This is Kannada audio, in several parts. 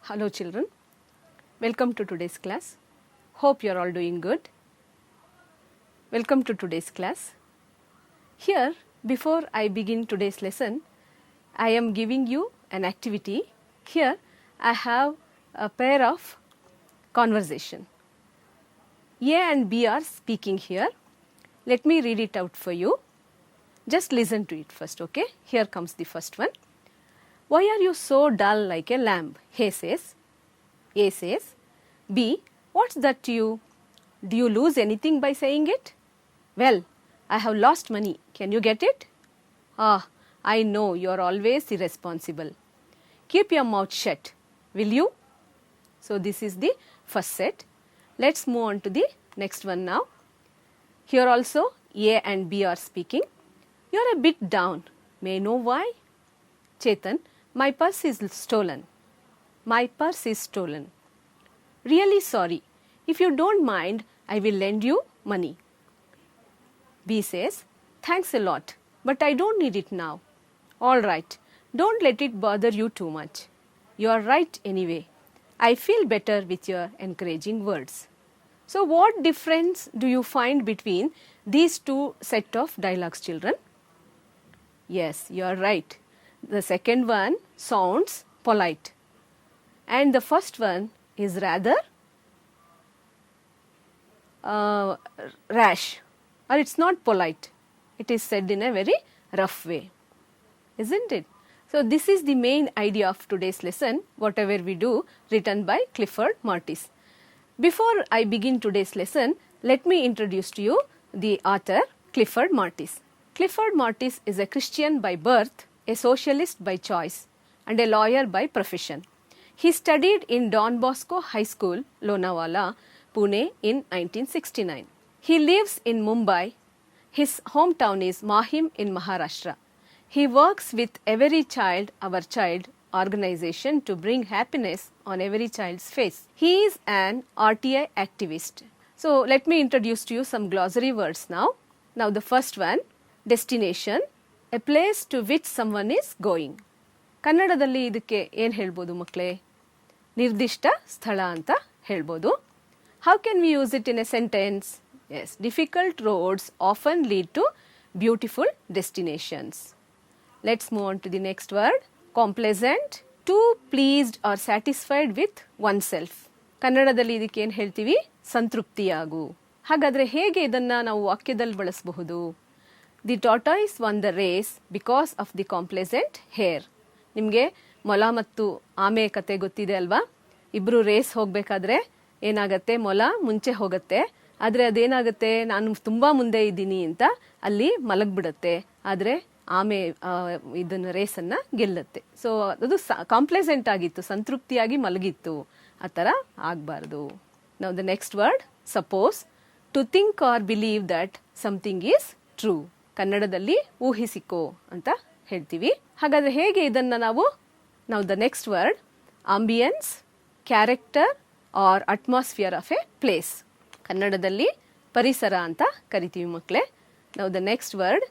Hello children, welcome to today's class. Hope you are all doing good. Welcome to today's class. Here, before I begin today's lesson, I am giving you an activity. Here, I have a pair of conversation. A and B are speaking here. Let me read it out for you. Just listen to it first, okay? Here comes the first one. Why are you so dull like a lamb? He says. A says. B. What's that to you? Do you lose anything by saying it? Well, I have lost money. Can you get it? Ah, I know you are always irresponsible. Keep your mouth shut, will you? So this is the first set. Let's move on to the next one now. Here also A and B are speaking. You are a bit down. May I know why? Chetan, my purse is stolen. My purse is stolen. Really sorry. If you don't mind, I will lend you money. B says, thanks a lot, but I don't need it now. All right, don't let it bother you too much. You are right anyway. I feel better with your encouraging words. So what difference do you find between these two set of dialogues, children? Yes, you are right. The second one sounds polite and the first one is rather rash, or it's not polite. It is said in a very rough way, isn't it? So this is the main idea of today's lesson, whatever we do, written by Clifford Martis. Before I begin today's lesson, let me introduce to you the author Clifford Martis. Clifford Martis is a Christian by birth, a socialist by choice, and a lawyer by profession. He studied in Don Bosco High School, Lonavala, Pune in 1969. He lives in Mumbai. His hometown is Mahim in Maharashtra. He works with Every Child, Our Child organization to bring happiness on every child's face. He is an RTI activist. So let me introduce to you some glossary words now. Now the first one, destination, a place to which someone is going. ಕನ್ನಡದಲ್ಲಿ ಇದಕ್ಕೆ ಏನು ಹೇಳ್ಬೋದು ಮಕ್ಕಳೇ? ನಿರ್ದಿಷ್ಟ ಸ್ಥಳ ಅಂತ ಹೇಳ್ಬೋದು. How can we use it in a sentence? Yes, difficult roads often lead to beautiful destinations. Let's move on to the next word, complacent, too pleased or satisfied with oneself. ಕನ್ನಡದಲ್ಲಿ ಇದಕ್ಕೆ ಏನು ಹೇಳ್ತೀವಿ? ಸಂತೃಪ್ತಿಯಾಗು. ಹಾಗಾದರೆ ಹೇಗೆ ಇದನ್ನು ನಾವು ವಾಕ್ಯದಲ್ಲಿ ಬಳಸಬಹುದು? The tortoise won the race because of the complacent hare. ನಿಮಗೆ ಮೊಲ ಮತ್ತು ಆಮೆ ಕತೆ ಗೊತ್ತಿದೆ ಅಲ್ವಾ? ಇಬ್ಬರು ರೇಸ್ ಹೋಗಬೇಕಾದ್ರೆ ಏನಾಗುತ್ತೆ, ಮೊಲ ಮುಂಚೆ ಹೋಗುತ್ತೆ, ಆದರೆ ಅದೇನಾಗುತ್ತೆ, ನಾನು ತುಂಬ ಮುಂದೆ ಇದ್ದೀನಿ ಅಂತ ಅಲ್ಲಿ ಮಲಗಿಬಿಡುತ್ತೆ, ಆದರೆ ಆಮೆ ಇದನ್ನು ರೇಸನ್ನು ಗೆಲ್ಲುತ್ತೆ. ಸೊ ಅದು ಕಾಂಪ್ಲೇಸೆಂಟ್ ಆಗಿತ್ತು, ಸಂತೃಪ್ತಿಯಾಗಿ ಮಲಗಿತ್ತು. ಆ ಥರ ಆಗಬಾರ್ದು. Now the next word, suppose, to think or believe that something is true. ಕನ್ನಡದಲ್ಲಿ ಊಹಿಸಿಕೋ ಅಂತ ಹೇಳ್ತೀವಿ. ಹಾಗಾದರೆ ಹೇಗೆ ಇದನ್ನು ನಾವು the next word, ambience, character or atmosphere of a place. ಕನ್ನಡದಲ್ಲಿ ಪರಿಸರ ಅಂತ ಕರಿತೀವಿ ಮಕ್ಕಳೇ. ನಾವು the next word,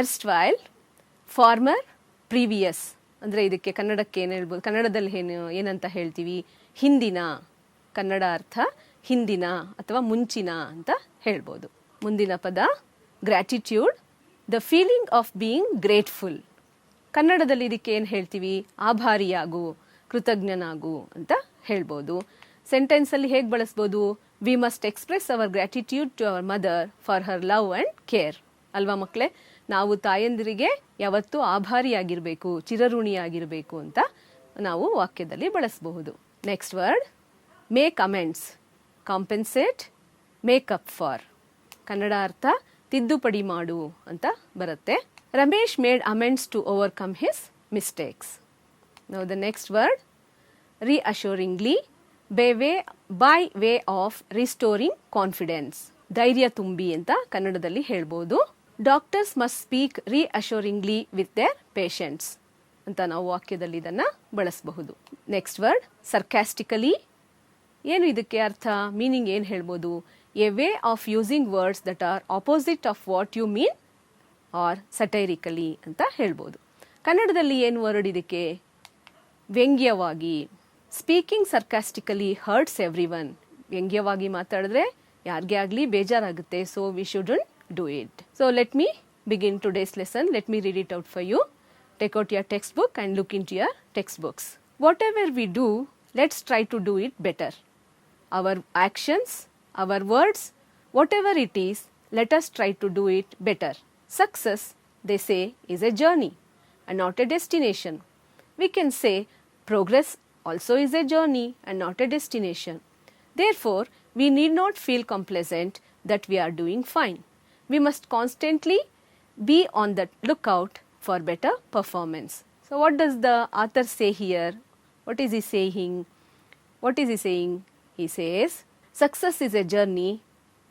erstwhile, former, previous. ಅಂದರೆ ಇದಕ್ಕೆ ಕನ್ನಡಕ್ಕೆ ಏನು ಹೇಳ್ಬೋದು? ಕನ್ನಡದಲ್ಲಿ ಏನಂತ ಹೇಳ್ತೀವಿ? ಹಿಂದಿನ. ಕನ್ನಡ ಅರ್ಥ ಹಿಂದಿನ ಅಥವಾ ಮುಂಚಿನ ಅಂತ ಹೇಳ್ಬೋದು. ಮುಂದಿನ ಪದ, gratitude, the feeling of being grateful. ಕನ್ನಡದಲ್ಲಿ ಇದಕ್ಕೆ ಏನು ಹೇಳ್ತೀವಿ? ಆಭಾರಿಯಾಗು, ಕೃತಜ್ಞನಾಗು ಅಂತ ಹೇಳ್ಬೋದು. ಸೆಂಟೆನ್ಸಲ್ಲಿ ಹೇಗೆ ಬಳಸ್ಬೋದು? We must express our gratitude to our mother for her love and care. ಅಲ್ವಾ ಮಕ್ಕಳೇ? ನಾವು ತಾಯಂದಿರಿಗೆ ಯಾವತ್ತೂ ಆಭಾರಿಯಾಗಿರಬೇಕು, ಚಿರಋಣಿಯಾಗಿರಬೇಕು ಅಂತ ನಾವು ವಾಕ್ಯದಲ್ಲಿ ಬಳಸಬಹುದು. Next word, make amends, compensate, make up for. Kannada ಅರ್ಥ ತಿದ್ದುಪಡಿ ಮಾಡು ಅಂತ ಬರುತ್ತೆ. Ramesh made amends to overcome his mistakes. Now the next word, reassuringly, by way of restoring confidence. ಧೈರ್ಯ ತುಂಬಿ ಅಂತ ಕನ್ನಡದಲ್ಲಿ ಹೇಳ್ಬೋದು. Doctors must speak reassuringly with their patients ಅಂತ ನಾವು ವಾಕ್ಯದಲ್ಲಿ ಇದನ್ನು ಬಳಸಬಹುದು. Next word, sarcastically. ಏನು ಇದಕ್ಕೆ ಅರ್ಥ, ಮೀನಿಂಗ್ ಏನು ಹೇಳ್ಬೋದು? A way of using words that are opposite of what you mean R ಸಟೈರಿಕಲಿ ಅಂತ ಹೇಳ್ಬೋದು. ಕನ್ನಡದಲ್ಲಿ ಏನು ವರ್ಡ್ ಇದಕ್ಕೆ? ವ್ಯಂಗ್ಯವಾಗಿ, ಸ್ಪೀಕಿಂಗ್ ಸರ್ಕಾಸ್ಟಿಕಲಿ ಹರ್ಟ್ಸ್ ಎವ್ರಿ ಒನ್. ವ್ಯಂಗ್ಯವಾಗಿ ಮಾತಾಡಿದ್ರೆ ಯಾರಿಗೆ ಆಗಲಿ ಬೇಜಾರಾಗುತ್ತೆ. So we shouldn't do it. So let me begin today's lesson. Let me read it out for you. Take out your textbook and look into your textbooks. Whatever we do, let's try to do it better. Our actions, our words, whatever it is, let us try to do it better. Success, they say, is a journey and not a destination. We can say progress also is a journey and not a destination. Therefore, we need not feel complacent that we are doing fine. We must constantly be on the lookout for better performance. So what does the author say here? What is he saying? What is he saying? He says, success is a journey,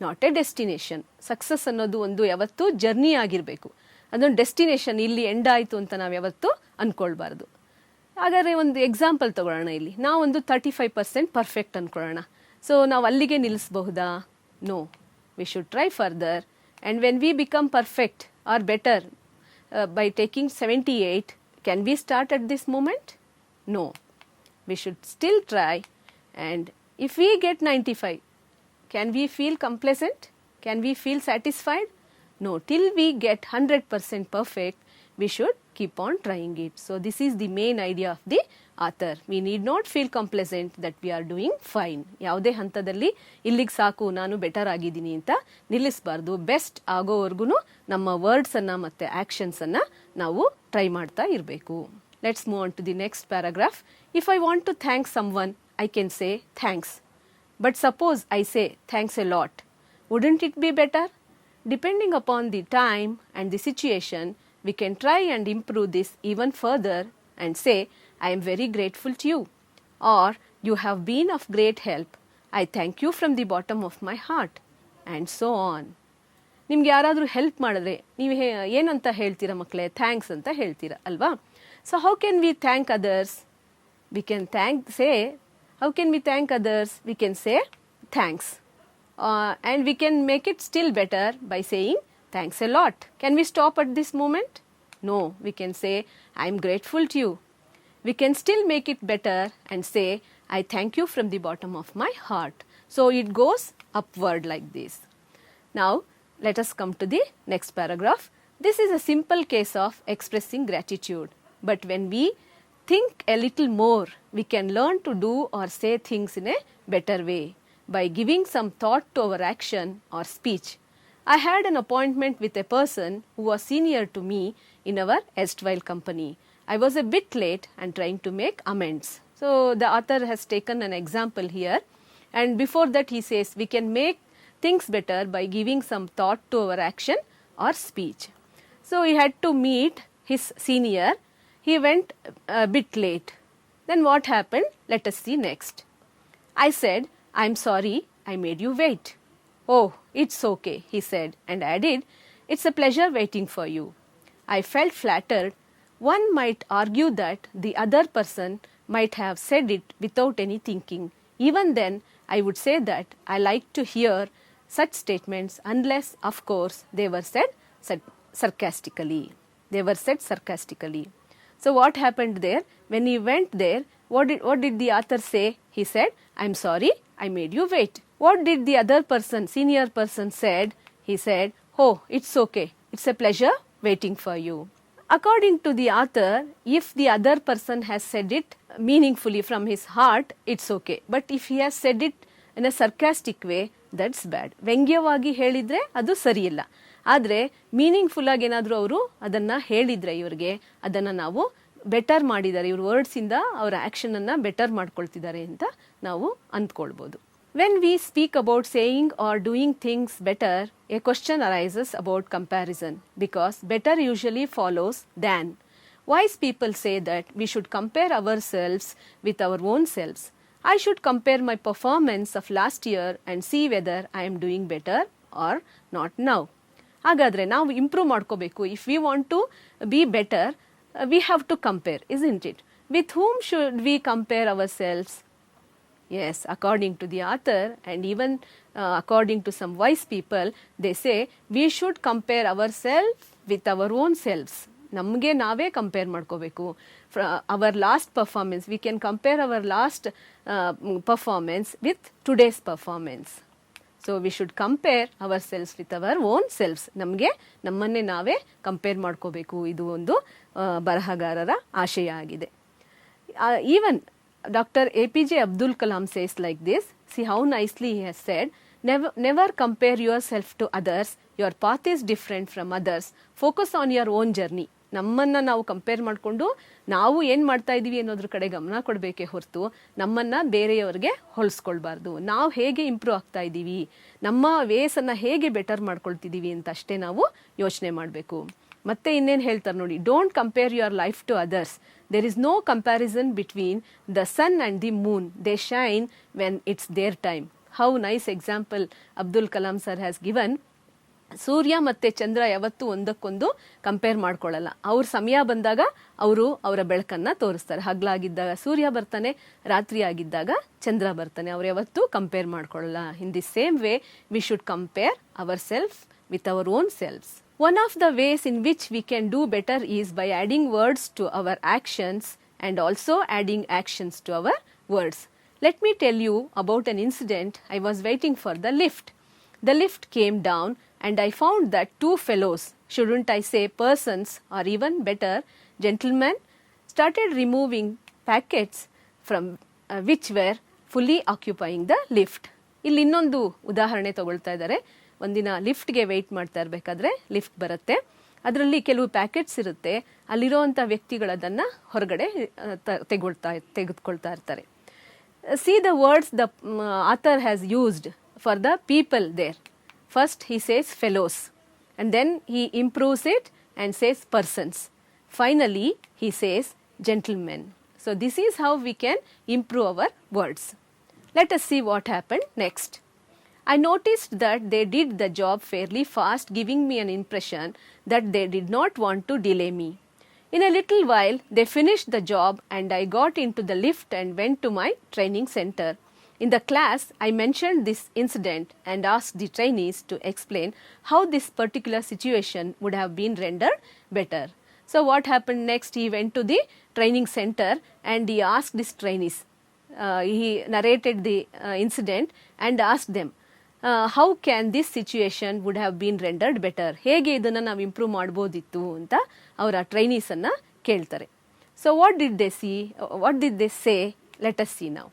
not a destination. Success ಅನ್ನೋದು ಒಂದು ಯಾವತ್ತೂ ಜರ್ನಿ ಆಗಿರಬೇಕು. ಅದೊಂದು ಡೆಸ್ಟಿನೇಷನ್ ಇಲ್ಲಿ ಎಂಡ್ ಆಯಿತು ಅಂತ ನಾವು ಯಾವತ್ತೂ ಅಂದ್ಕೊಳ್ಬಾರ್ದು. ಹಾಗಾದರೆ ಒಂದು ಎಕ್ಸಾಂಪಲ್ ತಗೊಳ್ಳೋಣ. ಇಲ್ಲಿ ನಾವೊಂದು 35% ಪರ್ಫೆಕ್ಟ್ ಅಂದ್ಕೊಳ್ಳೋಣ. ಸೊ ನಾವು ಅಲ್ಲಿಗೆ ನಿಲ್ಲಿಸಬಹುದಾ? No, we should try further. And when we become perfect or better by taking 78, can we start at this moment? No. We should still try. And if we get 95, can we feel complacent? Can we feel satisfied? No. Till we get 100% perfect, we should keep on trying it. So this is the main idea of the author. We need not feel complacent that we are doing fine. ಯಾವುದೇ ಹಂತದಲ್ಲಿ ಇಲ್ಲಿಗೆ ಸಾಕು ನಾನು ಬೆಟರ್ ಆಗಿದ್ದೀನಿ ಅಂತ ನಿಲ್ಲಿಸಬಾರ್ದು. ಬೆಸ್ಟ್ ಆಗೋವರೆಗೂ ನಮ್ಮ ವರ್ಡ್ಸನ್ನು ಮತ್ತು ಆ್ಯಕ್ಷನ್ಸನ್ನು ನಾವು ಟ್ರೈ ಮಾಡ್ತಾ ಇರಬೇಕು. Let's move on to the next paragraph. If I want to thank someone, I can say thanks. But suppose I say thanks a lot, wouldn't it be better? Depending upon the time and the situation, we can try and improve this even further and say, I am very grateful to you, or you have been of great help. I thank you from the bottom of my heart, and so on. ನಿಮ್ಗೆ ಯಾರಾದರೂ ಹೆಲ್ಪ್ ಮಾಡಿದ್ರೆ ನೀವು ಏನಂತ ಹೇಳ್ತೀರಾ ಮಕ್ಕಳೇ? ಥ್ಯಾಂಕ್ಸ್ ಅಂತ ಹೇಳ್ತೀರಾ ಅಲ್ವಾ? So how can we thank others? We can how can we thank others? We can say thanks. And we can make it still better by saying thanks a lot. Can we stop at this moment? No, we can say I am grateful to you. We can still make it better and say I thank you from the bottom of my heart. So it goes upward like this. Now let us come to the next paragraph. This is a simple case of expressing gratitude. But when we think a little more, we can learn to do or say things in a better way by giving some thought to our action or speech. I had an appointment with a person who was senior to me in our erstwhile company. I was a bit late and trying to make amends. So the author has taken an example here, and before that he says we can make things better by giving some thought to our action or speech. So he had to meet his senior. He went a bit late. Then what happened? Let us see next. I said, I'm sorry I made you wait. Oh, it's okay, he said, and added, it's a pleasure waiting for you. I felt flattered. One might argue that the other person might have said it without any thinking. Even then, I would say that I like to hear such statements unless, of course, they were said sarcastically. So what happened there? When he went there, what did the author say? He said, I'm sorry I made you wait. What did the other person, senior person said? He said, oh, it's okay. It's a pleasure waiting for you. According to the author, if the other person has said it meaningfully from his heart, it's okay. But if he has said it in a sarcastic way, that's bad. ವ್ಯಂಗ್ಯವಾಗಿ ಹೇಳಿದ್ರೆ ಅದು ಸರಿಯಿಲ್ಲ. ಆದರೆ ಮೀನಿಂಗ್ಫುಲ್ ಆಗಿ ಏನಾದರೂ ಅವರು ಅದನ್ನು ಹೇಳಿದರೆ ಇವರಿಗೆ ಅದನ್ನು ನಾವು ಬೆಟರ್ ಮಾಡಿದ್ದಾರೆ, ಇವ್ರ ವರ್ಡ್ಸಿಂದ ಅವರ ಆ್ಯಕ್ಷನನ್ನು ಬೆಟರ್ ಮಾಡ್ಕೊಳ್ತಿದ್ದಾರೆ ಅಂತ ನಾವು ಅಂದ್ಕೊಳ್ಬೋದು. When we speak about saying or doing things better, a question arises about comparison because better usually follows than. Wise people say that we should compare ourselves with our own selves. I should compare my performance of last year and see whether I am doing better or not now. ಹಾಗಾದರೆ ನಾವು ಇಂಪ್ರೂವ್ ಮಾಡ್ಕೋಬೇಕು. If we want to be better, we have to compare, isn't it? With whom should we compare ourselves? Yes, according to the author and even according to some wise people, they say we should compare ourselves with our own selves. ನಮಗೆ ನಾವೇ ಕಂಪೇರ್ ಮಾಡ್ಕೋಬೇಕು. Our last performance, we can compare our last performance with today's performance. So we should compare ourselves with our own selves. ನಮಗೆ ನಮ್ಮನ್ನೇ ನಾವೇ ಕಂಪೇರ್ ಮಾಡ್ಕೋಬೇಕು. ಇದು ಒಂದು ಬರಹಗಾರರ ಆಶಯ ಆಗಿದೆ. Even Dr. APJ Abdul Kalam says like this. See how nicely he has said, never compare yourself to others. Your path is different from others. Focus on your own journey. ನಮ್ಮನ್ನು ನಾವು ಕಂಪೇರ್ ಮಾಡಿಕೊಂಡು ನಾವು ಏನು ಮಾಡ್ತಾ ಇದ್ದೀವಿ ಅನ್ನೋದ್ರ ಕಡೆ ಗಮನ ಕೊಡಬೇಕೇ ಹೊರತು ನಮ್ಮನ್ನು ಬೇರೆಯವ್ರಿಗೆ ಹೋಲಿಸ್ಕೊಳ್ಬಾರ್ದು. ನಾವು ಹೇಗೆ ಇಂಪ್ರೂವ್ ಆಗ್ತಾ ಇದ್ದೀವಿ, ನಮ್ಮ ವೇಸನ್ನು ಹೇಗೆ ಬೆಟರ್ ಮಾಡ್ಕೊಳ್ತಿದ್ದೀವಿ ಅಂತ ಅಷ್ಟೇ ನಾವು ಯೋಚನೆ ಮಾಡಬೇಕು. ಮತ್ತೆ ಇನ್ನೇನು ಹೇಳ್ತಾರೆ ನೋಡಿ, don't compare your life to others. There is no comparison between the sun and the moon. They shine when it's their time. How nice example Abdul Kalam sir has given. ಸೂರ್ಯ ಮತ್ತು ಚಂದ್ರ ಯಾವತ್ತೂ ಒಂದಕ್ಕೊಂದು ಕಂಪೇರ್ ಮಾಡ್ಕೊಳ್ಳಲ್ಲ. ಅವ್ರ ಸಮಯ ಬಂದಾಗ ಅವರು ಅವರ ಬೆಳಕನ್ನು ತೋರಿಸ್ತಾರೆ. ಹಗಲಾಗಿದ್ದಾಗ ಸೂರ್ಯ ಬರ್ತಾನೆ, ರಾತ್ರಿ ಆಗಿದ್ದಾಗ ಚಂದ್ರ ಬರ್ತಾನೆ. ಅವ್ರು ಯಾವತ್ತೂ ಕಂಪೇರ್ ಮಾಡ್ಕೊಳ್ಳಲ್ಲ. In the same way we should compare our self with our own selves. One of the ways in which we can do better is by adding words to our actions and also adding actions to our words. Let me tell you about an incident. I was waiting for the lift. The lift came down and I found that two fellows, shouldn't I say persons or even better, gentlemen, started removing packets from which were fully occupying the lift. ಇಲ್ಲಿ ಇನ್ನೊಂದು ಉದಾಹರಣೆ ತಗೊಳ್ತಾ ಇದ್ದಾರೆ. ಒಂದಿನ ಲಿಫ್ಟ್ಗೆ ವೆಯ್ಟ್ ಮಾಡ್ತಾ ಇರಬೇಕಾದ್ರೆ ಲಿಫ್ಟ್ ಬರುತ್ತೆ. ಅದರಲ್ಲಿ ಕೆಲವು ಪ್ಯಾಕೆಟ್ಸ್ ಇರುತ್ತೆ. ಅಲ್ಲಿರೋವಂಥ ವ್ಯಕ್ತಿಗಳದನ್ನು ಹೊರಗಡೆ ತೆಗೆದುಕೊಳ್ತಾ ಇರ್ತಾರೆ. See the words the author has used for the people there. First he says fellows and then he improves it and says persons. Finally he says gentlemen. So this is how we can improve our words. Let us see what happen next. I noticed that they did the job fairly fast, giving me an impression that they did not want to delay me. In a little while, they finished the job and I got into the lift and went to my training center. In the class, I mentioned this incident and asked the trainees to explain how this particular situation would have been rendered better. So what happened next? He went to the training center and he asked his trainees. He narrated the incident and asked them, how can this situation would have been rendered better. ಹೇಗೆ ಇದನ್ನು ನಾವು ಇಂಪ್ರೂವ್ ಮಾಡ್ಬೋದಿತ್ತು ಅಂತ ಅವರ ಟ್ರೈನೀಸನ್ನು ಕೇಳ್ತಾರೆ. So what did they say? Let us C now.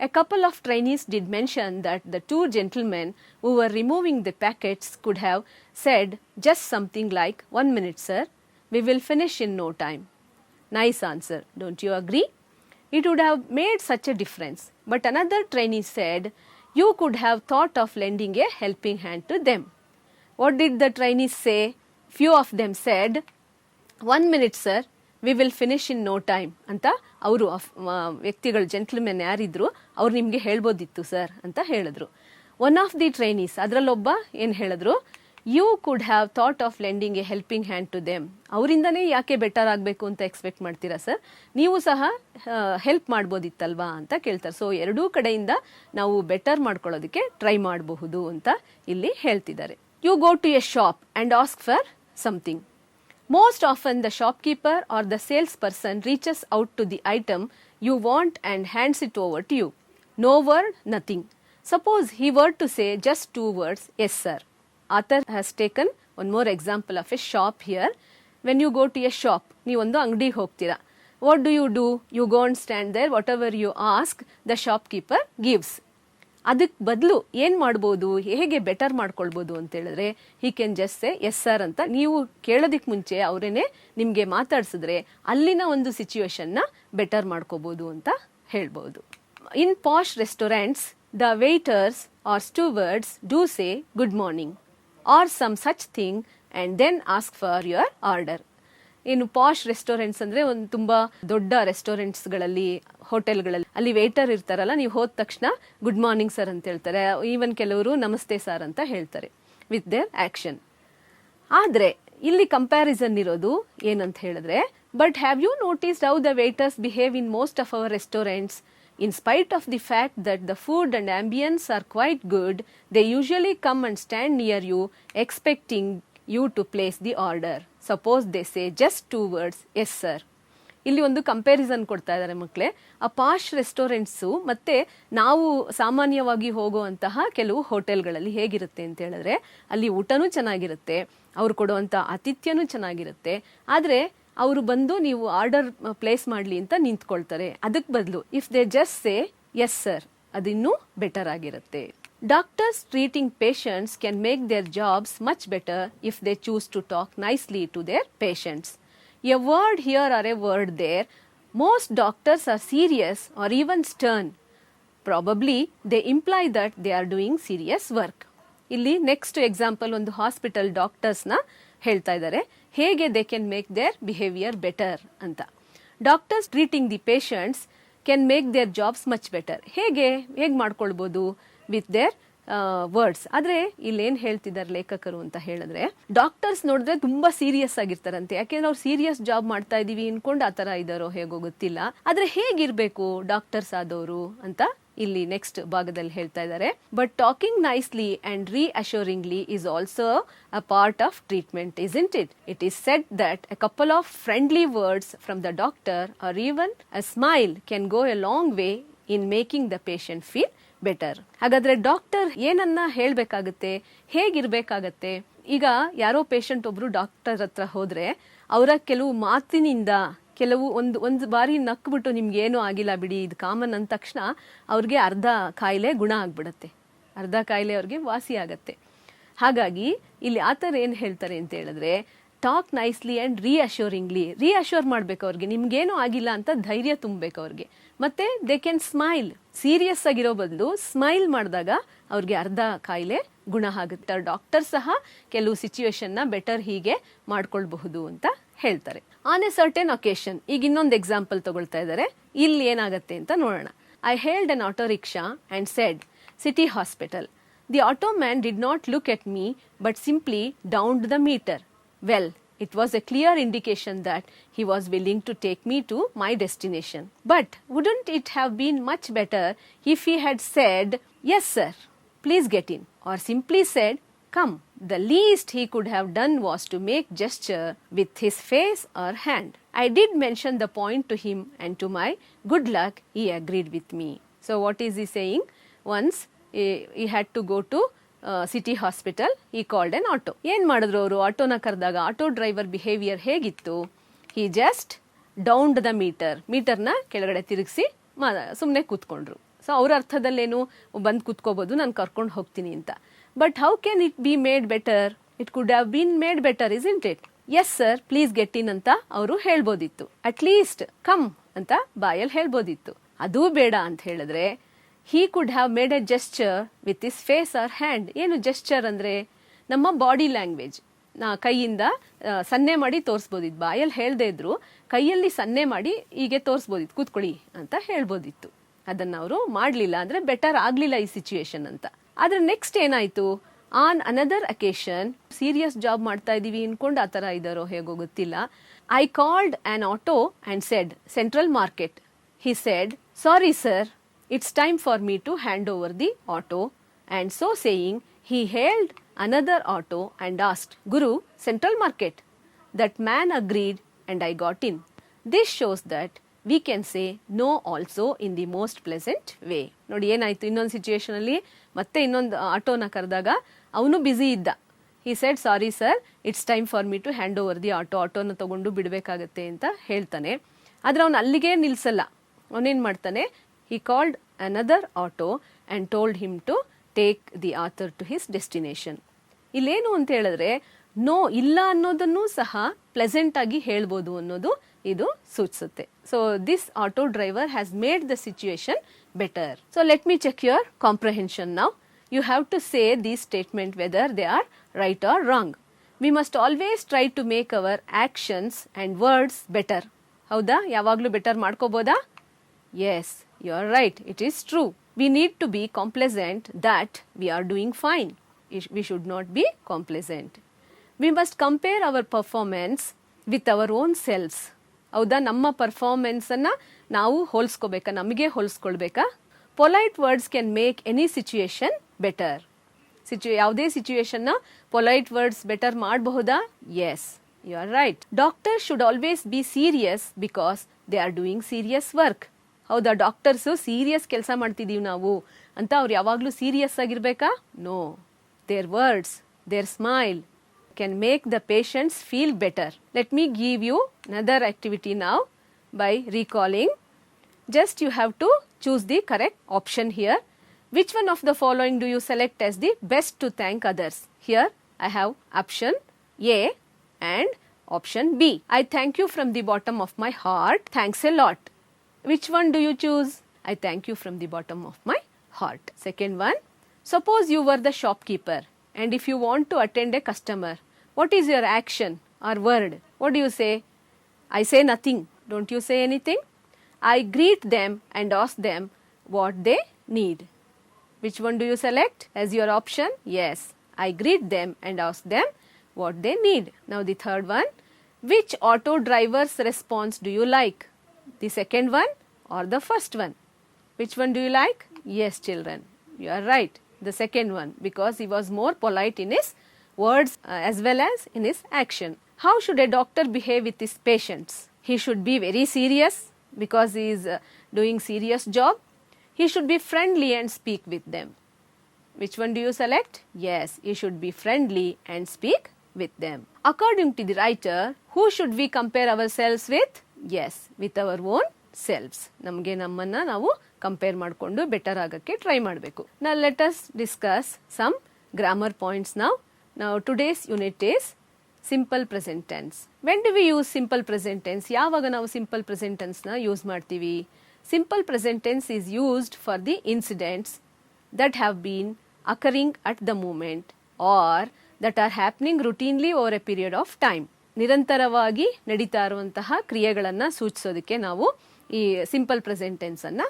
A couple of trainees did mention that the two gentlemen who were removing the packets could have said just something like, 1 minute sir, we will finish in no time. Nice answer, don't you agree? It would have made such a difference. But another trainee said, you could have thought of lending a helping hand to them. What did the trainees say? Few of them said, 1 minute sir, we will finish in no time ಅಂತ ಅವರು ವ್ಯಕ್ತಿಗಳು ಜೆಂಟ್ಲ್ಮೆನ್ ಯಾರಿದ್ರು ಅವ್ರು ನಿಮಗೆ ಹೇಳ್ಬೋದಿತ್ತು ಸರ್ ಅಂತ ಹೇಳಿದ್ರು. ಒನ್ ಆಫ್ ದಿ ಟ್ರೈನೀಸ್ ಅದರಲ್ಲೊಬ್ಬ ಏನು ಹೇಳಿದ್ರು, you could have thought of lending a helping hand to them. ಅವರಿಂದನೇ ಯಾಕೆ ಬೆಟರ್ ಆಗಬೇಕು ಅಂತ ಎಕ್ಸ್ಪೆಕ್ಟ್ ಮಾಡ್ತೀರಾ ಸರ್, ನೀವು ಸಹ ಹೆಲ್ಪ್ ಮಾಡ್ಬೋದಿತ್ತಲ್ವಾ ಅಂತ ಕೇಳ್ತಾರೆ. ಸೊ ಎರಡೂ ಕಡೆಯಿಂದ ನಾವು ಬೆಟರ್ ಮಾಡ್ಕೊಳ್ಳೋದಕ್ಕೆ ಟ್ರೈ ಮಾಡಬಹುದು ಅಂತ ಇಲ್ಲಿ ಹೇಳ್ತಿದ್ದಾರೆ. You go to a shop and ask for something. Most often the shopkeeper or the salesperson reaches out to the item you want and hands it over to you. No word, nothing. Suppose he were to say just 2 words, yes sir. Author has taken one more example of a shop here. When you go to a shop, ನೀವು ಒಂದು ಅಂಗಡಿಗೆ ಹೋಗ್ತೀರಾ. What do? You go and stand there, whatever you ask, the shopkeeper gives. ಅದಕ್ಕೆ ಬದಲು ಏನು ಮಾಡ್ಬೋದು, ಹೇಗೆ ಬೆಟರ್ ಮಾಡ್ಕೊಳ್ಬೋದು ಅಂತ ಹೇಳಿದ್ರೆ, he can just say yes sir ಅಂತ ನೀವು ಕೇಳೋದಕ್ಕೆ ಮುಂಚೆ ಅವರೇನೆ ನಿಮಗೆ ಮಾತಾಡ್ಸಿದ್ರೆ ಅಲ್ಲಿನ ಒಂದು ಸಿಚುವೇಶನ್ನ ಬೆಟರ್ ಮಾಡ್ಕೋಬೋದು ಅಂತ ಹೇಳ್ಬೋದು. In posh restaurants the waiters or stewards do say good morning or some such thing and then ask for your order. ಇನ್ನು ಪಾಶ್ ರೆಸ್ಟೋರೆಂಟ್ಸ್ ಅಂದರೆ ಒಂದು ತುಂಬ ದೊಡ್ಡ ರೆಸ್ಟೋರೆಂಟ್ಸ್ಗಳಲ್ಲಿ, ಹೋಟೆಲ್ಗಳಲ್ಲಿ ಅಲ್ಲಿ ವೇಟರ್ ಇರ್ತಾರಲ್ಲ, ನೀವು ಹೋದ ತಕ್ಷಣ ಗುಡ್ ಮಾರ್ನಿಂಗ್ ಸರ್ ಅಂತ ಹೇಳ್ತಾರೆ. ಈವನ್ ಕೆಲವರು ನಮಸ್ತೆ ಸರ್ ಅಂತ ಹೇಳ್ತಾರೆ ವಿತ್ ದೇರ್ ಆ್ಯಕ್ಷನ್. ಆದರೆ ಇಲ್ಲಿ ಕಂಪ್ಯಾರಿಸನ್ ಇರೋದು ಏನಂತ ಹೇಳಿದ್ರೆ, but have you noticed how the waiters behave in most of our restaurants? In spite of the fact that the food and ambience are quite good, they usually come and stand near you expecting you to place the order. Suppose they say just 2 words, yes sir. ಇಲ್ಲಿ ಒಂದು ಕಂಪ್ಯಾರಿಸನ್ ಕೊಡ್ತಾ ಇದ್ದಾರೆ ಮಕ್ಕಳೇ. ಆ ಪಾಶ್ ರೆಸ್ಟೋರೆಂಟ್ಸು ಮತ್ತೆ ನಾವು ಸಾಮಾನ್ಯವಾಗಿ ಹೋಗುವಂತಹ ಕೆಲವು ಹೋಟೆಲ್ಗಳಲ್ಲಿ ಹೇಗಿರುತ್ತೆ ಅಂತ ಹೇಳಿದ್ರೆ, ಅಲ್ಲಿ ಊಟನೂ ಚೆನ್ನಾಗಿರುತ್ತೆ, ಅವ್ರು ಕೊಡುವಂಥ ಆತಿಥ್ಯನೂ ಚೆನ್ನಾಗಿರುತ್ತೆ. ಆದರೆ ಅವರು ಬಂದು ನೀವು ಆರ್ಡರ್ ಪ್ಲೇಸ್ ಮಾಡಲಿ ಅಂತ ನಿಂತ್ಕೊಳ್ತಾರೆ. ಅದಕ್ಕೆ ಬದಲು if they just say yes sir, ಅದಿನ್ನೂ ಬೆಟರ್ ಆಗಿರುತ್ತೆ. Doctors treating patients can make their jobs much better if they choose to talk nicely to their patients. A word here or a word there. Most doctors are serious or even stern. Probably they imply that they are doing serious work. ಇಲ್ಲಿ ನೆಕ್ಸ್ಟ್ ಎಕ್ಸಾಂಪಲ್ ಒಂದು ಹಾಸ್ಪಿಟಲ್ ಡಾಕ್ಟರ್ಸ್ನ ಹೇಳ್ತಾ ಇದ್ದಾರೆ, ಹೇಗೆ they can make their behaviour better ಅಂತ. Doctors treating the patients can make their jobs much better. ಹೇಗೆ ಮಾಡ್ಕೊಳ್ಬೋದು? With their words. ಆದರೆ ಇಲ್ಲೇನು ಹೇಳ್ತಿದ್ದಾರೆ ಲೇಖಕರು ಅಂತ ಹೇಳಿದ್ರೆ, ಡಾಕ್ಟರ್ಸ್ ನೋಡಿದ್ರೆ ತುಂಬಾ ಸೀರಿಯಸ್ ಆಗಿರ್ತಾರಂತೆ. ಯಾಕೆಂದ್ರೆ ಅವ್ರು ಸೀರಿಯಸ್ ಜಾಬ್ ಮಾಡ್ತಾ ಇದೀವಿ ಅನ್ಕೊಂಡು ಆ ತರ ಇದಾರೋ ಹೇಗೋ ಗೊತ್ತಿಲ್ಲ. ಆದ್ರೆ ಹೇಗಿರ್ಬೇಕು ಡಾಕ್ಟರ್ಸ್ ಆದವರು ಅಂತ ಇಲ್ಲಿ ನೆಕ್ಸ್ಟ್ ಭಾಗದಲ್ಲಿ ಹೇಳ್ತಾ ಇದ್ದಾರೆ. But talking nicely and reassuringly is also a part of treatment, isn't it? It is said that a couple of friendly words from the doctor or even a smile can go a long way in making the patient feel better. ಹಾಗಾದ್ರೆ ಡಾಕ್ಟರ್ ಏನನ್ನ ಹೇಳ್ಬೇಕಾಗತ್ತೆ, ಹೇಗಿರ್ಬೇಕಾಗತ್ತೆ? ಈಗ ಯಾರೋ ಪೇಷಂಟ್ ಒಬ್ರು ಡಾಕ್ಟರ್ ಹತ್ರ ಹೋದ್ರೆ ಅವರ ಕೆಲವು ಮಾತಿನಿಂದ, ಕೆಲವು ಒಂದು ಬಾರಿ ನಕ್ಬಿಟ್ಟು ನಿಮ್ಗೆ ಏನೂ ಆಗಿಲ್ಲ ಬಿಡಿ ಇದು ಕಾಮನ್ ಅಂದ ತಕ್ಷಣ ಅವ್ರಿಗೆ ಅರ್ಧ ಕಾಯಿಲೆ ಗುಣ ಆಗ್ಬಿಡತ್ತೆ, ಅರ್ಧ ಕಾಯಿಲೆ ಅವ್ರಿಗೆ ವಾಸಿ ಆಗತ್ತೆ. ಹಾಗಾಗಿ ಇಲ್ಲಿ ಆ ಥರ ಏನು ಹೇಳ್ತಾರೆ ಅಂತ ಹೇಳಿದ್ರೆ, ಟಾಕ್ ನೈಸ್ಲಿ ಆ್ಯಂಡ್ ರೀಅಶ್ಯೂರ್ ಮಾಡ್ಬೇಕು ಅವ್ರಿಗೆ, ನಿಮ್ಗೇನೂ ಆಗಿಲ್ಲ ಅಂತ ಧೈರ್ಯ ತುಂಬಬೇಕು ಅವ್ರಿಗೆ. ಮತ್ತೆ ದೇ ಕ್ಯಾನ್ ಸ್ಮೈಲ್, ಸೀರಿಯಸ್ ಆಗಿರೋ ಬದಲು ಸ್ಮೈಲ್ ಮಾಡಿದಾಗ ಅವ್ರಿಗೆ ಅರ್ಧ ಕಾಯಿಲೆ ಗುಣ ಆಗುತ್ತೆ. ಡಾಕ್ಟರ್ ಸಹ ಕೆಲವು ಸಿಚುವೇಶನ್ನ ಬೆಟರ್ ಹೀಗೆ ಮಾಡ್ಕೊಳ್ಬಹುದು ಅಂತ ಹೇಳ್ತಾರೆ. ಆನ್ ಎ ಸರ್ಟೆನ್ ಒಕೇಶನ್, ಈಗ ಇನ್ನೊಂದು ಎಕ್ಸಾಂಪಲ್ ತಗೊಳ್ತಾ ಇದ್ದಾರೆ, ಇಲ್ಲಿ ಏನಾಗತ್ತೆ ಅಂತ ನೋಡೋಣ. I hailed an auto rickshaw and said city hospital. The auto man did not look at me but simply downed the meter. Well, it was a clear indication that he was willing to take me to my destination. But wouldn't it have been much better if he had said, yes sir, please get in, or simply said, come? The least he could have done was to make gesture with his face or hand. I did mention the point to him, and to my good luck, he agreed with me. So what is he saying? Once he had to go to city hospital, ಈ ಕಾಲ್ಡ್ ಎನ್ ಆಟೋ. ಏನ್ ಮಾಡಿದ್ರು ಅವರು? ಆಟೋನ ಕರೆದಾಗ ಆಟೋ ಡ್ರೈವರ್ ಬಿಹೇವಿಯರ್ ಹೇಗಿತ್ತು? ಹಿ ಜಸ್ಟ್ ಡೌನ್ಡ್ ದ ಮೀಟರ್ನ ಕೆಳಗಡೆ ತಿರುಗಿಸಿ ಸುಮ್ಮನೆ ಕೂತ್ಕೊಂಡ್ರು. ಸೊ ಅವ್ರ ಅರ್ಥದಲ್ಲೇನು, ಬಂದು ಕೂತ್ಕೋಬಹುದು, ನಾನು ಕರ್ಕೊಂಡು ಹೋಗ್ತೀನಿ ಅಂತ. But how can it be made better? It could have been made better, isn't it? Yes sir please get in ಅಂತ ಅವರು ಹೇಳ್ಬೋದಿತ್ತು. ಅಟ್ ಲೀಸ್ಟ್ ಕಮ್ ಅಂತ ಬಾಯಲ್ಲಿ ಹೇಳ್ಬೋದಿತ್ತು. ಅದೂ ಬೇಡ ಅಂತ ಹೇಳಿದ್ರೆ he could have made a gesture with his face or hand. ಏನು ಜೆಸ್ಚರ್ ಅಂದರೆ ನಮ್ಮ ಬಾಡಿ ಲ್ಯಾಂಗ್ವೇಜ್. ಕೈಯಿಂದ ಸನ್ನೆ ಮಾಡಿ ತೋರಿಸ್ಬೋದಿತ್ತು, ಬಾಯಲ್ಲಿ ಹೇಳದೇ ಇದ್ರು ಕೈಯಲ್ಲಿ ಸನ್ನೆ ಮಾಡಿ ಹೀಗೆ ತೋರಿಸ್ಬೋದಿತ್ತು, ಕೂತ್ಕೊಳ್ಳಿ ಅಂತ ಹೇಳ್ಬೋದಿತ್ತು. ಅದನ್ನು ಅವರು ಮಾಡಲಿಲ್ಲ, ಅಂದರೆ ಬೆಟರ್ ಆಗಲಿಲ್ಲ ಈ ಸಿಚುವೇಶನ್ ಅಂತ. ಆದರೆ ನೆಕ್ಸ್ಟ್ ಏನಾಯಿತು? On another occasion, serious job ಮಾಡ್ತಾ ಇದ್ದೀವಿ ಅನ್ಕೊಂಡು ಆ ಥರ ಇದ್ದಾರೋ ಹೇಗೋ ಗೊತ್ತಿಲ್ಲ. I called on auto and said central market. He said, sorry sir, it's time for me to hand over the auto. And so saying, he hailed another auto and asked, Guru, Central Market? That man agreed and I got in. This shows that we can say no also in the most pleasant way. ನೋಡಿ ಏನಾಯ್ತು, ಇನ್ನೊಂದು ಸಿಚುವೇಶನ್ ಅಲ್ಲಿ ಮತ್ತೆ ಇನ್ನೊಂದು ಆಟೋನ ಕರೆದಾಗ ಅವನು ಬ್ಯುಸಿ ಇದ್ದ. he said, sorry sir, it's time for me to hand over the auto. ಆಟೋನ ತಗೊಂಡು ಬಿಡಬೇಕಾಗತ್ತೆ ಅಂತ ಹೇಳ್ತಾನೆ. ಆದರೆ ಅವನು ಅಲ್ಲಿಗೆ ನಿಲ್ಸಲ್ಲ. ಅವನೇನು ಮಾಡ್ತಾನೆ, he called another auto and told him to take the author to his destination. ಇಲ್ಲೇನು ಅಂತ ಹೇಳಿದ್ರೆ, ನೋ ಇಲ್ಲ ಅನ್ನೋದನ್ನು ಸಹ ಪ್ಲೆಸೆಂಟ್ ಆಗಿ ಹೇಳ್ಬೋದು ಅನ್ನೋದು ಇದು ಸೂಚಿಸುತ್ತೆ. So this auto driver has made the situation better. So let me check your comprehension now. You have to say these statement whether they are right or wrong. We must always try to make our actions and words better. ಹೌದಾ? ಯಾವಾಗಲೂ ಬೆಟರ್ ಮಾಡ್ಕೋಬೋದಾ? Yes, you are right. It is true. We need to be complacent that we are doing fine. We should not be complacent. We must compare our performance with our own selves. ಹೌದಾ? ನಮ್ಮ ಪರ್ಫಾರ್ಮೆನ್ಸನ್ನು ನಾವು ಹೋಲಿಸ್ಕೋಬೇಕಾ, ನಮಗೆ ಹೋಲಿಸ್ಕೊಳ್ಬೇಕಾ? Polite words can make any situation better. ಯಾವುದೇ ಸಿಚುವೇಶನ್ನ ಪೊಲೈಟ್ ವರ್ಡ್ಸ್ ಬೆಟರ್ ಮಾಡಬಹುದಾ? Yes, you are right. Doctor should always be serious because they are doing serious work. ಹೌದಾ, ಡಾಕ್ಟರ್ಸು ಸೀರಿಯಸ್ ಕೆಲಸ ಮಾಡ್ತಿದ್ದೀವಿ ನಾವು ಅಂತ ಅವ್ರು ಯಾವಾಗಲೂ ಸೀರಿಯಸ್ ಆಗಿರ್ಬೇಕಾ? No. Their words, their smile can make the patients feel better. Let me give you another activity now by recalling. Just you have to choose the correct option here. Which one of the following do you select as the best to thank others? Here I have option A and option B. I thank you from the bottom of my heart. Thanks a lot. Which one do you choose? I thank you from the bottom of my heart. Second one. Suppose you were the shopkeeper and if you want to attend a customer, what is your action or word? What do you say? I say nothing. Don't you say anything? I greet them and ask them what they need. Which one do you select as your option? Yes, I greet them and ask them what they need. Now the third one. Which auto driver's response do you like? The second one or the first one? Which one do you like? Yes, children, you are right. The second one, because he was more polite in his words as well as in his action. How should a doctor behave with his patients? He should be very serious because he is doing serious job. He should be friendly and speak with them. Which one do you select? Yes, he should be friendly and speak with them. According to the writer, who should we compare ourselves with? Yes, with our own selves. ನಮಗೆ ನಮ್ಮನ್ನ ನಾವು ಕಂಪೇರ್ ಮಾಡಿಕೊಂಡು ಬೆಟರ್ ಆಗಕ್ಕೆ ಟ್ರೈ ಮಾಡಬೇಕು. Now let us discuss some grammar points now. Now today's unit is simple present tense. When do we use simple present tense? ಯಾವಾಗ ನಾವು simple present tense ನ ಯೂಸ್ ಮಾಡ್ತೀವಿ? Simple present tense is used for the incidents that have been occurring at the moment or that are happening routinely over a period of time. ನಿರಂತರವಾಗಿ ನಡೀತಾ ಇರುವಂತಹ ಕ್ರಿಯೆಗಳನ್ನು ಸೂಚಿಸೋದಕ್ಕೆ ನಾವು ಈ ಸಿಂಪಲ್ ಪ್ರೆಸೆಂಟ್ ಟೆನ್ಸ್ ಅನ್ನ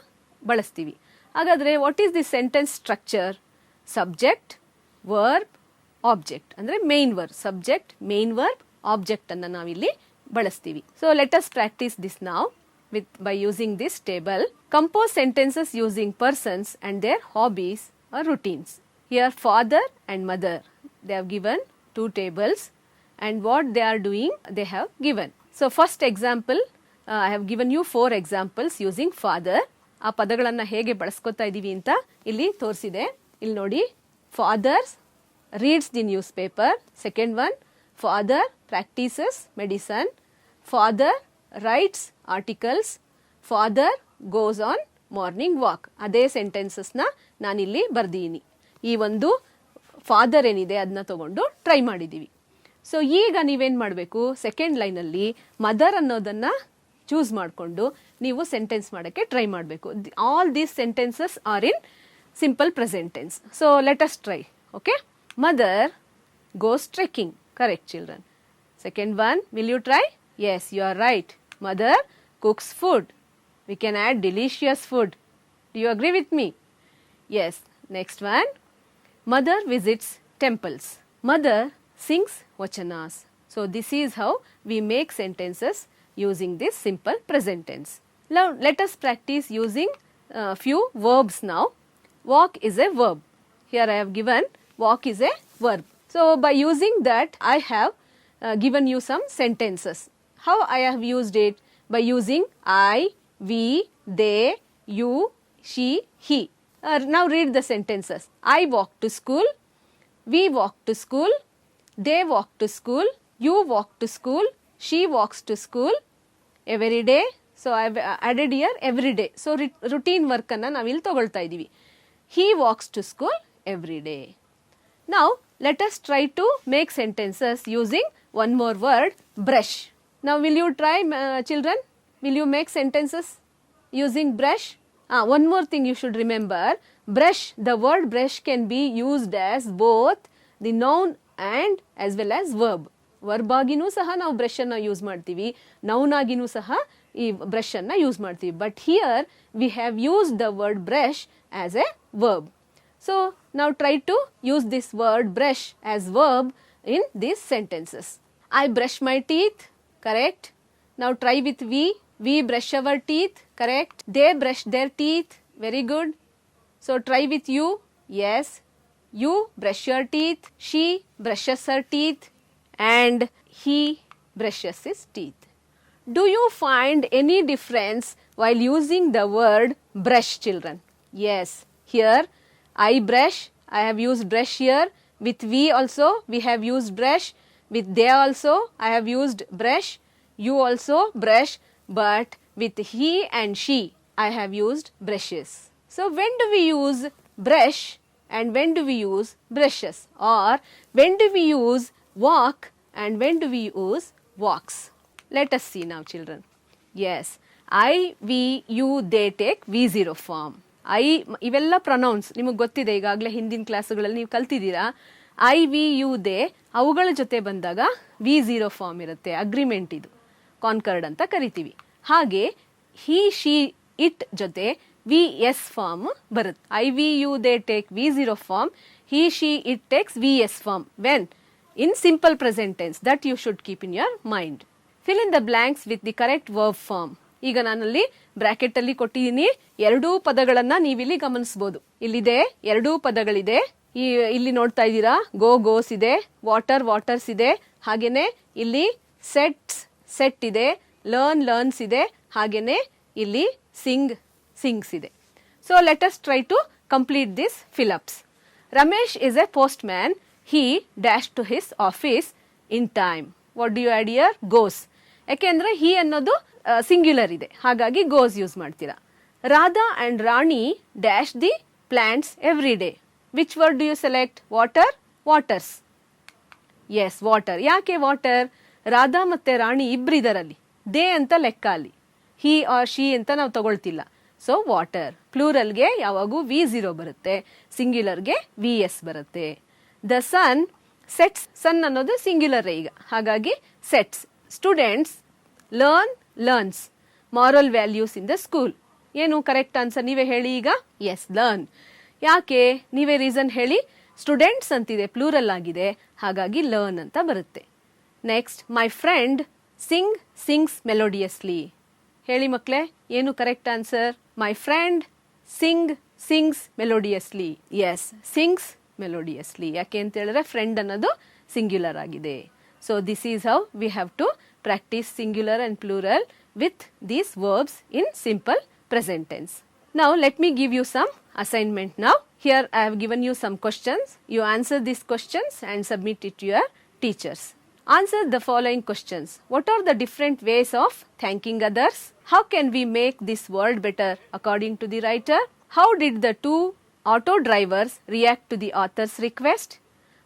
ಬಳಸ್ತೀವಿ. ಹಾಗಾದ್ರೆ what is the sentence structure? Subject, verb, object. ಅಂದ್ರೆ main verb, subject, main verb, object ಅನ್ನ ನಾವಿಲ್ಲಿ ಬಳಸ್ತೀವಿ. So let us practise this now by using this table. Compose sentences using persons and their hobbies or routines. Here father and mother, they have given two tables and what they are doing they have given. So first example, I have given you 4 examples using father. ಆ ಪದಗಳನ್ನು ಹೇಗೆ ಬಳಸ್ಕೊತಾ ಇದೀವಿ ಅಂತ ಇಲ್ಲಿ ತೋರಿಸಿದೆ. ಇಲ್ಲಿ ನೋಡಿ, father reads the newspaper. Second one, father practices medicine. Father writes articles. Father goes on morning walk. ಅದೇ ಸೆಂಟೆನ್ಸಸ್ನ ನಾನಿಲ್ಲಿ ಬರ್ದೀನಿ. ಈ ಒಂದು ಫಾದರ್ ಏನಿದೆ ಅದನ್ನ ತಗೊಂಡು ಟ್ರೈ ಮಾಡಿದ್ದೀವಿ. ಸೊ ಈಗ ನೀವೇನು ಮಾಡಬೇಕು, ಸೆಕೆಂಡ್ ಲೈನಲ್ಲಿ ಮದರ್ ಅನ್ನೋದನ್ನ ಚೂಸ್ ಮಾಡಿಕೊಂಡು ನೀವು ಸೆಂಟೆನ್ಸ್ ಮಾಡೋಕ್ಕೆ ಟ್ರೈ ಮಾಡಬೇಕು. All these sentences are in simple present tense. So let us try. Okay, mother goes trekking. Correct children. Second one, will you try? Yes, you are right. Mother cooks food. We can add delicious food. Do you agree with me? Yes. Next one. Mother visits temples. Mother sings vachanas. So this is how we make sentences using this simple present tense. Now let us practice using few verbs now. Walk is a verb. Here I have given walk is a verb. So by using that I have given you some sentences. How I have used it? By using I, we, they, you, she, he. Now read the sentences. I walk to school. We walk to school. They walk to school. You walk to school. She walks to school. Every day. So I have added here every day. So routine work anna ನಾವು ಇಲ್ಲಿ ತಗೊಳ್ತಾ ಇದೀವಿ. He walks to school every day. Now let us try to make sentences using one more word, brush. Now will you try, children? Will you make sentences using brush? One more thing you should remember. Brush, the word brush can be used as both the noun and as well as verb. Verb ಆಗಿನೂ ಸಹ ನಾವು ಬ್ರಷ್ ಅನ್ನ ಯೂಸ್ ಮಾಡ್ತೀವಿ, ನೌನ್ ಆಗಿನೂ ಸಹ ಈ ಬ್ರಷ್ ಅನ್ನ ಯೂಸ್ ಮಾಡ್ತೀವಿ. But here we have used the word brush as a verb. So ನಾವು try to use this word brush as verb in these sentences. I brush my teeth. Correct. Now try with we. We brush our teeth. Correct. They brush their teeth. Very good. So try with you. Yes. You brush your teeth, she brushes her teeth, and he brushes his teeth. Do you find any difference while using the word brush, children? Yes, here I brush, I have used brush here. With we also, we have used brush. With they also, I have used brush. You also brush, but with he and she, I have used brushes. So when do we use brush and when do we use brushes? Or when do we use walk and when do we use walks? Let us see now, children. Yes, I, we, you, they take V0 form. I ಇವೆಲ್ಲ ಪ್ರೊನೌನ್ಸ್ ನಿಮಗೆ ಗೊತ್ತಿದೆ, ಈಗಾಗಲೇ ಹಿಂದಿನ ಕ್ಲಾಸ್ಗಳಲ್ಲಿ ನೀವು ಕಲ್ತಿದ್ದೀರಾ. ಐ, ವಿ, ಯು, ದೇ ಅವುಗಳ ಜೊತೆ ಬಂದಾಗ V0 ಫಾರ್ಮ್ ಇರುತ್ತೆ. ಅಗ್ರಿಮೆಂಟ್ ಇದು, ಕಾನ್ಕರ್ಡ್ ಅಂತ ಕರಿತೀವಿ. ಹಾಗೆ ಹಿ, ಶಿ, ಇಟ್ ಜೊತೆ VS ಫಾರ್ಮ್ ಬರುತ್ತೆ. I, we, you, they take V0 form. He, she, it takes VS form when in simple present tense. That you should keep in your mind. Fill in the blanks with the correct verb form. ಈಗ ನಾನಲ್ಲಿ ಬ್ರಾಕೆಟ್ ಅಲ್ಲಿ ಕೊಟ್ಟಿದ್ದೀನಿ, ಎರಡೂ ಪದಗಳನ್ನ ನೀವಿಲ್ಲಿ ಗಮನಿಸಬಹುದು. ಇಲ್ಲಿದೆ ಎರಡೂ ಪದಗಳಿದೆ. ಇಲ್ಲಿ ನೋಡ್ತಾ ಇದ್ದೀರಾ, ಗೋ, ಗೋಸ್ ಇದೆ, ವಾಟರ್, ವಾಟರ್ಸ್ ಇದೆ. ಹಾಗೇನೆ ಇಲ್ಲಿ ಸೆಟ್ಸ್, ಸೆಟ್ ಇದೆ, ಲರ್ನ್, ಲರ್ನ್ಸ್ ಇದೆ. ಹಾಗೇನೆ ಇಲ್ಲಿ ಸಿಂಗ್, ಸಿಂಗ್ಸ್ ಇದೆ. So let us try to complete this fill ups. Ramesh is a postman. He dashed to his office in time. What do you add here? Goes. ಯಾಕೆಂದ್ರೆ he ಅನ್ನೋದು ಸಿಂಗ್ಯುಲರ್ ಇದೆ, ಹಾಗಾಗಿ goes ಯೂಸ್ ಮಾಡ್ತೀರಾ. Radha and Rani dash the plants every day. Which word do you select? Water, waters. Yes, water. ಯಾಕೆ ವಾಟರ್? ರಾಧಾ ಮತ್ತೆ ರಾಣಿ ಇಬ್ಬರಿದರಲ್ಲಿ, ದೇ ಅಂತ ಲೆಕ್ಕ ಅಲ್ಲಿ, ಹಿ ಆರ್ ಶಿ ಅಂತ ನಾವು ತಗೊಳ್ತಿಲ್ಲ. So water. ಪ್ಲೂರಲ್ಗೆ ಯಾವಾಗೂ V0 ಬರುತ್ತೆ, ಸಿಂಗ್ಯುಲರ್ಗೆ VS ಬರುತ್ತೆ. The sun sets. ಸನ್ ಅನ್ನೋದು ಸಿಂಗ್ಯುಲರ್ ಈಗ, ಹಾಗಾಗಿ sets. Students learn, learns moral values in the school. ಏನು ಕರೆಕ್ಟ್ ಆನ್ಸರ್ ನೀವೇ ಹೇಳಿ ಈಗ? Yes, learn. ಯಾಕೆ? ನೀವೇ ರೀಸನ್ ಹೇಳಿ. ಸ್ಟೂಡೆಂಟ್ಸ್ ಅಂತಿದೆ, ಪ್ಲೂರಲ್ ಆಗಿದೆ, ಹಾಗಾಗಿ ಲರ್ನ್ ಅಂತ ಬರುತ್ತೆ. Next, my friend sing, sings melodiously. ಹೇಳಿ ಮಕ್ಕಳೇ, ಏನು correct answer? My friend sing, sings melodiously. Yes, sings melodiously. ಯಾಕೆ ಅಂತ ಹೇಳಿದ್ರೆ ಫ್ರೆಂಡ್ ಅನ್ನೋದು ಸಿಂಗ್ಯುಲರ್ ಆಗಿದೆ. So this is how we have to practise singular and plural with these verbs in simple present tense. Now let me give you some assignment. Now here I have given you some questions. You answer these questions and submit it to your teachers. Answer the following questions. What are the different ways of thanking others? How can we make this world better according to the writer? How did the two auto drivers react to the author's request?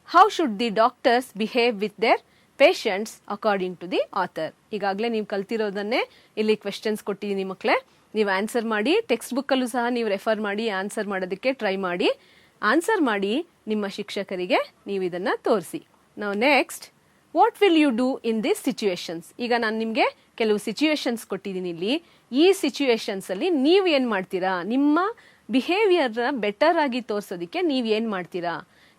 How should the doctors behave with their patients according to the author? ಈಗಾಗಲೇ ನೀವು ಕಲ್ತಿರೋದನ್ನೇ ಇಲ್ಲಿ ಕ್ವೆಶ್ಚನ್ಸ್ ಕೊಟ್ಟಿದ್ದೀನಿ ಮಕ್ಕಳೇ. ನೀವು ಆನ್ಸರ್ ಮಾಡಿ, ಟೆಕ್ಸ್ಟ್ ಬುಕ್ಕಲ್ಲೂ ಸಹ ನೀವು ರೆಫರ್ ಮಾಡಿ ಆನ್ಸರ್ ಮಾಡೋದಕ್ಕೆ ಟ್ರೈ ಮಾಡಿ. ಆನ್ಸರ್ ಮಾಡಿ ನಿಮ್ಮ ಶಿಕ್ಷಕರಿಗೆ ನೀವು ಇದನ್ನು ತೋರಿಸಿ. ನಾವು next, what will you do in this situations? ಈಗ ನಾನು ನಿಮಗೆ ಕೆಲವು ಸಿಚುವೇಶನ್ಸ್ ಕೊಟ್ಟಿದ್ದೀನಿ ಇಲ್ಲಿ. ಈ ಸಿಚುವೇಶನ್ಸ್ ಅಲ್ಲಿ ನೀವು ಏನು ಮಾಡ್ತೀರಾ? ನಿಮ್ಮ ಬಿಹೇವಿಯರ್ನ ಬೆಟರ್ ಆಗಿ ತೋರಿಸೋದಕ್ಕೆ ನೀವು ಏನು ಮಾಡ್ತೀರಾ?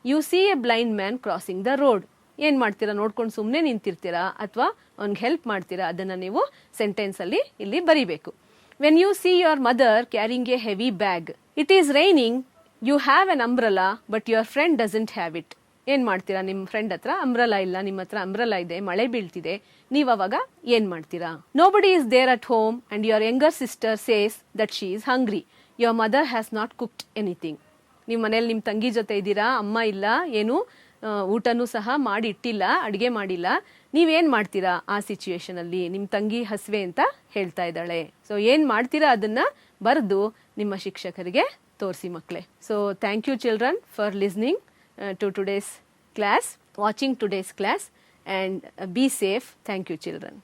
U C A blind man crossing the road. ಏನು ಮಾಡ್ತೀರಾ? ನೋಡ್ಕೊಂಡು ಸುಮ್ಮನೆ ನಿಂತಿರ್ತೀರಾ ಅಥವಾ ಅವ್ನಿಗೆ ಹೆಲ್ಪ್ ಮಾಡ್ತೀರಾ? ಅದನ್ನು ನೀವು ಸೆಂಟೆನ್ಸ್ ಅಲ್ಲಿ ಇಲ್ಲಿ ಬರಿಬೇಕು. When you see your mother carrying a heavy bag. It is raining, you have an umbrella but your friend doesn't have it. ಏನು ಮಾಡ್ತೀರಾ? ನಿಮ್ಮ ಫ್ರೆಂಡ್ ಹತ್ರ ಅಂಬ್ರಲಾ ಇಲ್ಲ, ನಿಮ್ಮ ಹತ್ರ ಅಂಬ್ರಲಾ ಇದೆ, ಮಳೆ ಬೀಳ್ತಿದೆ, ನೀವು ಅವಾಗ ಏನು ಮಾಡ್ತೀರಾ? Nobody is there at home and your younger sister says that she is hungry. Your mother has not cooked anything. ನಿಮ್ಮ ಮನೇಲಿ ನಿಮ್ಮ ತಂಗಿ ಜೊತೆ ಇದ್ದೀರಾ, ಅಮ್ಮ ಇಲ್ಲ, ಏನು ಊಟನೂ ಸಹ ಮಾಡಿ ಇಟ್ಟಿಲ್ಲ, ಅಡುಗೆ ಮಾಡಿಲ್ಲ, ನೀವೇನು ಮಾಡ್ತೀರಾ ಆ ಸಿಚುವೇಶನ್ ಅಲ್ಲಿ? ನಿಮ್ಮ ತಂಗಿ ಹಸಿವೆ ಅಂತ ಹೇಳ್ತಾ ಇದ್ದಾಳೆ. ಸೊ ಏನು ಮಾಡ್ತೀರಾ ಅದನ್ನು ಬರೆದು ನಿಮ್ಮ ಶಿಕ್ಷಕರಿಗೆ ತೋರಿಸಿ ಮಕ್ಕಳೇ. So thank you children for listening to today's class, watching today's class, and be safe. Thank you children.